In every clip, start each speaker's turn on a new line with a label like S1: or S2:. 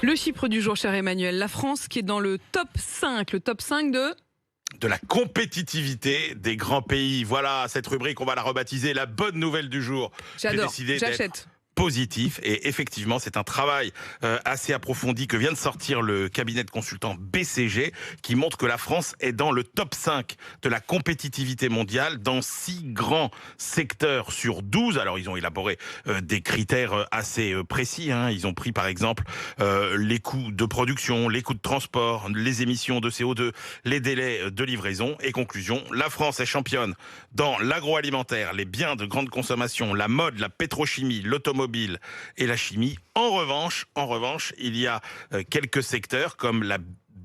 S1: Le chiffre du jour, cher Emmanuel, la France qui est dans le top 5. Le top 5
S2: de la compétitivité des grands pays. Voilà, cette rubrique, on va la rebaptiser la bonne nouvelle du jour.
S1: J'adore,
S2: J'ai décidé d'être
S1: j'achète.
S2: positif et effectivement c'est un travail assez approfondi que vient de sortir le cabinet de consultants BCG qui montre que la France est dans le top 5 de la compétitivité mondiale dans 6 grands secteurs sur 12. Alors ils ont élaboré des critères assez précis, hein. Ils ont pris par exemple les coûts de production, les coûts de transport, les émissions de CO2, les délais de livraison et conclusion, la France est championne dans l'agroalimentaire, les biens de grande consommation, la mode, la pétrochimie, l'automobile et la chimie. En revanche, il y a quelques secteurs comme la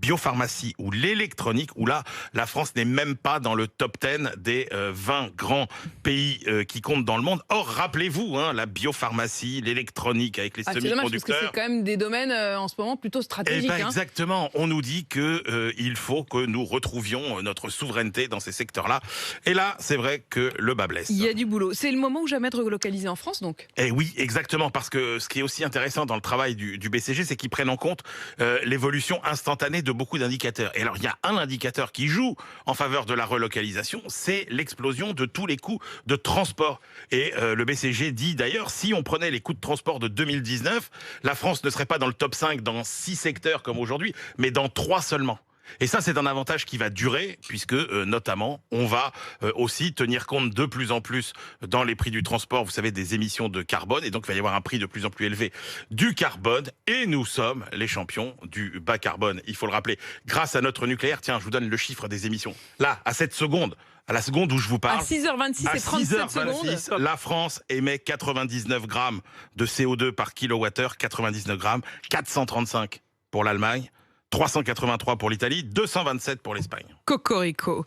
S2: biopharmacie ou l'électronique, où là, la France n'est même pas dans le top 10 des 20 grands pays qui comptent dans le monde. Or, rappelez-vous, hein, la biopharmacie, l'électronique avec les
S1: C'est dommage parce que c'est quand même des domaines en ce moment plutôt stratégiques.
S2: Exactement. On nous dit que il faut que nous retrouvions notre souveraineté dans ces secteurs-là. Et là, c'est vrai que le bas blesse.
S1: Il y a du boulot. C'est le moment ou jamais de relocaliser en France, donc?
S2: Eh oui, exactement. Parce que ce qui est aussi intéressant dans le travail du BCG, c'est qu'ils prennent en compte l'évolution instantanée de beaucoup d'indicateurs. Et alors, il y a un indicateur qui joue en faveur de la relocalisation, c'est l'explosion de tous les coûts de transport. Et le BCG dit d'ailleurs, si on prenait les coûts de transport de 2019, la France ne serait pas dans le top 5 dans 6 secteurs comme aujourd'hui, mais dans 3 seulement. Et ça, c'est un avantage qui va durer, puisque notamment, on va aussi tenir compte de plus en plus dans les prix du transport, vous savez, des émissions de carbone, et donc il va y avoir un prix de plus en plus élevé du carbone, et nous sommes les champions du bas carbone, il faut le rappeler, grâce à notre nucléaire. Tiens, je vous donne le chiffre des émissions. Là, à cette seconde, à la seconde où je vous parle,
S1: à 6h26 et 37 secondes,
S2: la France émet 99 grammes de CO2 par kilowattheure, 99 grammes, 435 pour l'Allemagne, 383 pour l'Italie, 227 pour l'Espagne.
S1: Cocorico.